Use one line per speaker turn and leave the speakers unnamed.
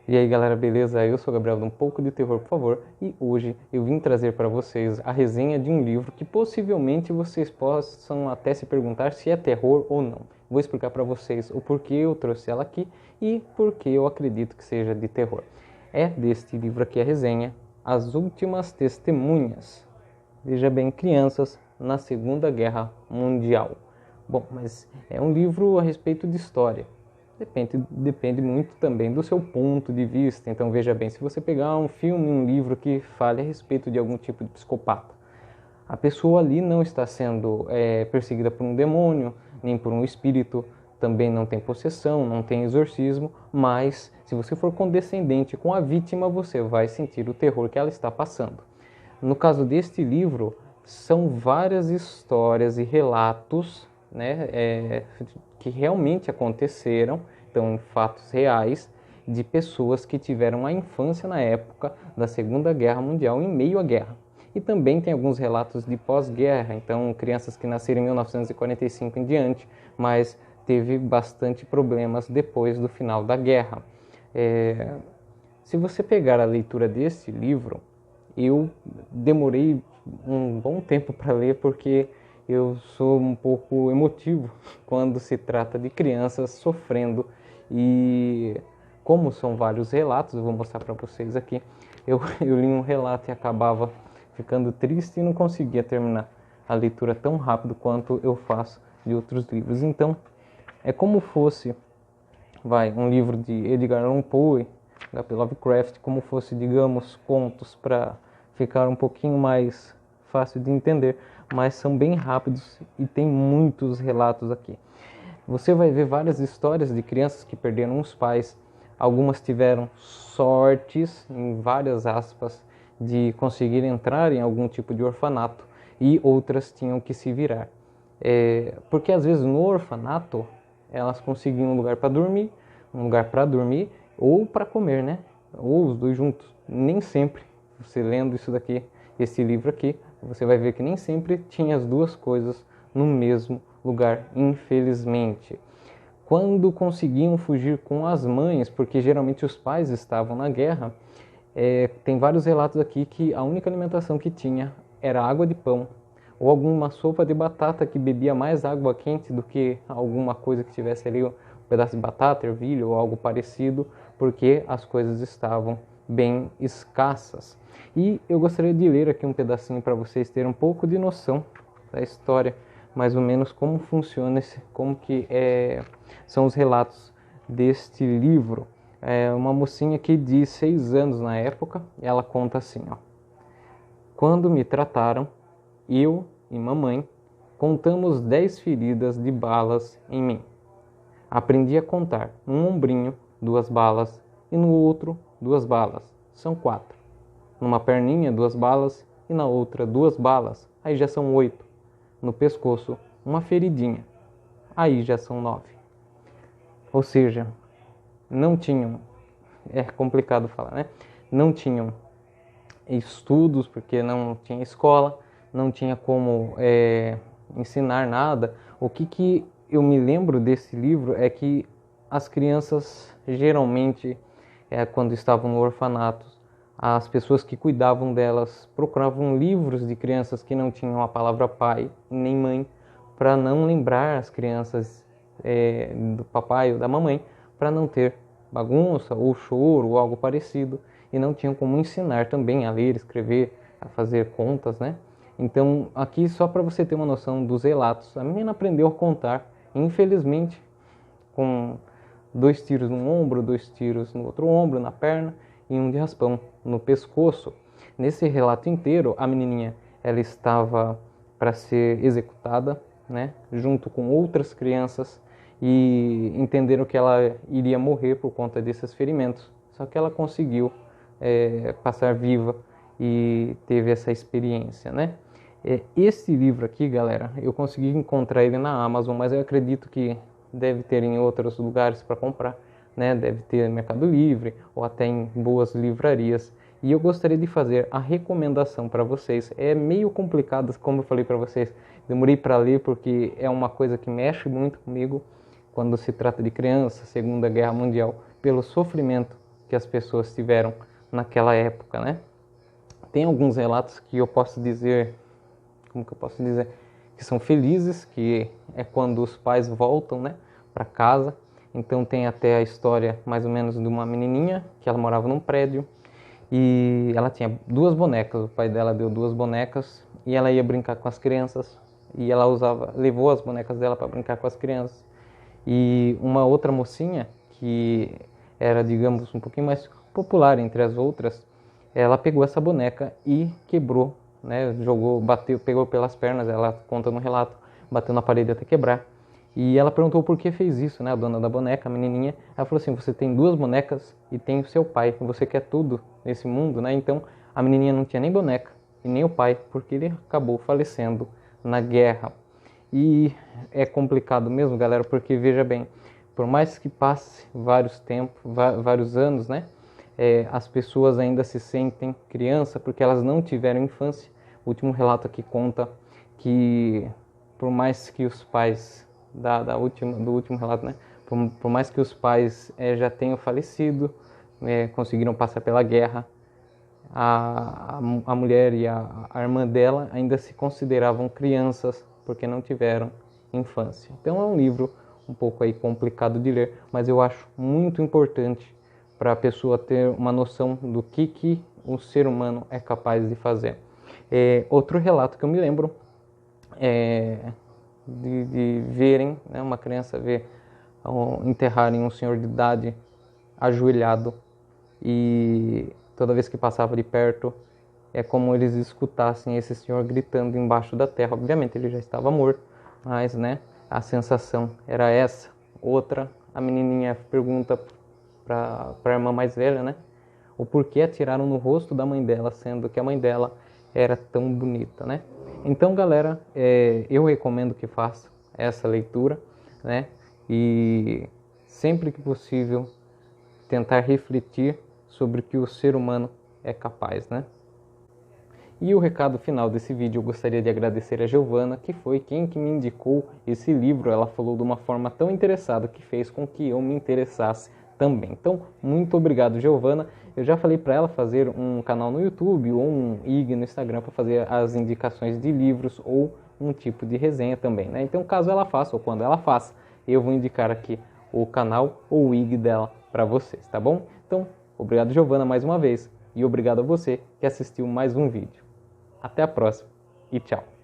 E aí galera, beleza? Eu sou o Gabriel do Um Pouco de Terror, por favor, e hoje eu vim trazer para vocês a resenha de um livro que possivelmente vocês possam até se perguntar se é terror ou não. Vou explicar para vocês o porquê eu trouxe ela aqui e porquê eu acredito que seja de terror. É deste livro aqui a resenha, As Últimas Testemunhas. Veja bem, crianças na Segunda Guerra Mundial. Bom, mas é um livro a respeito de história. Depende muito também do seu ponto de vista. Então veja bem, se você pegar um filme, um livro que fale a respeito de algum tipo de psicopata, a pessoa ali não está sendo perseguida por um demônio, nem por um espírito, também não tem possessão, não tem exorcismo, mas se você for condescendente com a vítima, você vai sentir o terror que ela está passando. No caso deste livro, são várias histórias e relatos, né, que realmente aconteceram, então fatos reais, de pessoas que tiveram a infância na época da Segunda Guerra Mundial, em meio à guerra. E também tem alguns relatos de pós-guerra, então crianças que nasceram em 1945 em diante, mas teve bastante problemas depois do final da guerra. Se você pegar a leitura deste livro, eu demorei um bom tempo para ler porque eu sou um pouco emotivo quando se trata de crianças sofrendo, e como são vários relatos, eu vou mostrar para vocês aqui, eu li um relato e acabava ficando triste e não conseguia terminar a leitura tão rápido quanto eu faço de outros livros. Então, é como fosse um livro de Edgar Allan Poe, H.P. Lovecraft, como fosse, digamos, contos para ficar um pouquinho mais fácil de entender, mas são bem rápidos e tem muitos relatos aqui. Você vai ver várias histórias de crianças que perderam os pais, algumas tiveram sortes, em várias aspas, de conseguir entrar em algum tipo de orfanato e outras tinham que se virar. Porque às vezes no orfanato elas conseguiam um lugar para dormir ou para comer, né? Ou os dois juntos. Nem sempre, você lendo isso daqui, esse livro aqui, você vai ver que nem sempre tinha as duas coisas no mesmo lugar, infelizmente. Quando conseguiam fugir com as mães, porque geralmente os pais estavam na guerra, tem vários relatos aqui que a única alimentação que tinha era água de pão, ou alguma sopa de batata que bebia mais água quente do que alguma coisa que tivesse ali, um pedaço de batata, ervilha ou algo parecido, porque as coisas estavam bem escassas. E eu gostaria de ler aqui um pedacinho para vocês terem um pouco de noção da história, mais ou menos como funciona, são os relatos deste livro. Uma mocinha que de 6 anos na época, ela conta assim, ó: quando me trataram, eu e mamãe contamos 10 feridas de balas em mim. Aprendi a contar num ombrinho 2 balas e no outro 2 balas, são 4. Numa perninha 2 balas e na outra 2 balas, aí já são 8. No pescoço uma feridinha, aí já são 9. Ou seja, não tinham, é complicado falar, né? Não tinham estudos, porque não tinha escola, não tinha como ensinar nada. O que eu me lembro desse livro é que as crianças, geralmente, quando estavam no orfanato, as pessoas que cuidavam delas procuravam livros de crianças que não tinham a palavra pai nem mãe, para não lembrar as crianças do papai ou da mamãe, para não ter bagunça ou choro ou algo parecido, e não tinham como ensinar também a ler, escrever, a fazer contas, né? Então, aqui só para você ter uma noção dos relatos, a menina aprendeu a contar, infelizmente, com 2 tiros no ombro, 2 tiros no outro ombro, na perna e um de raspão no pescoço. Nesse relato inteiro, a menininha ela estava para ser executada, né, junto com outras crianças, e entenderam que ela iria morrer por conta desses ferimentos. Só que ela conseguiu passar viva e teve essa experiência, né? Esse livro aqui, galera, eu consegui encontrar ele na Amazon, mas eu acredito que deve ter em outros lugares para comprar, né? Deve ter no Mercado Livre ou até em boas livrarias. E eu gostaria de fazer a recomendação para vocês. É meio complicado, como eu falei para vocês, demorei para ler porque é uma coisa que mexe muito comigo quando se trata de criança, Segunda Guerra Mundial, pelo sofrimento que as pessoas tiveram naquela época, né? Tem alguns relatos que eu posso dizer, como que eu posso dizer, que são felizes, que é quando os pais voltam, né, para casa. Então tem até a história mais ou menos de uma menininha que ela morava num prédio e ela tinha duas bonecas. O pai dela deu duas bonecas e ela ia brincar com as crianças e ela levou as bonecas dela para brincar com as crianças. E uma outra mocinha que era, digamos, um pouquinho mais popular entre as outras, ela pegou essa boneca e quebrou, né? Jogou, bateu, pegou pelas pernas, ela conta no relato, bateu na parede até quebrar. E ela perguntou por que fez isso, né? A dona da boneca, a menininha, ela falou assim: você tem duas bonecas e tem o seu pai, você quer tudo nesse mundo, né? Então a menininha não tinha nem boneca e nem o pai, porque ele acabou falecendo na guerra. E é complicado mesmo, galera, porque veja bem, por mais que passe vários anos, né? As pessoas ainda se sentem criança porque elas não tiveram infância. O último relato aqui conta que por mais que os pais do último relato, né? Por mais que os pais já tenham falecido, conseguiram passar pela guerra, a mulher e a irmã dela ainda se consideravam crianças porque não tiveram infância. Então é um livro um pouco aí complicado de ler, mas eu acho muito importante para a pessoa ter uma noção do que o ser humano é capaz de fazer. Outro relato que eu me lembro é de verem, né, uma criança ver enterrarem um senhor de idade ajoelhado e toda vez que passava de perto é como eles escutassem esse senhor gritando embaixo da terra. Obviamente ele já estava morto, mas né, a sensação era essa. Outra, a menininha pergunta para a irmã mais velha, né, o porquê atiraram no rosto da mãe dela, sendo que a mãe dela era tão bonita, né? Então, galera, eu recomendo que faça essa leitura, né? E sempre que possível tentar refletir sobre o que o ser humano é capaz, né? E o recado final desse vídeo, eu gostaria de agradecer a Giovana, que foi quem que me indicou esse livro. Ela falou de uma forma tão interessada que fez com que eu me interessasse também. Então, muito obrigado, Giovana. Eu já falei para ela fazer um canal no YouTube ou um IG no Instagram para fazer as indicações de livros ou um tipo de resenha também, né? Então, caso ela faça ou quando ela faça, eu vou indicar aqui o canal ou o IG dela para vocês, tá bom? Então, obrigado, Giovana, mais uma vez. E obrigado a você que assistiu mais um vídeo. Até a próxima e tchau!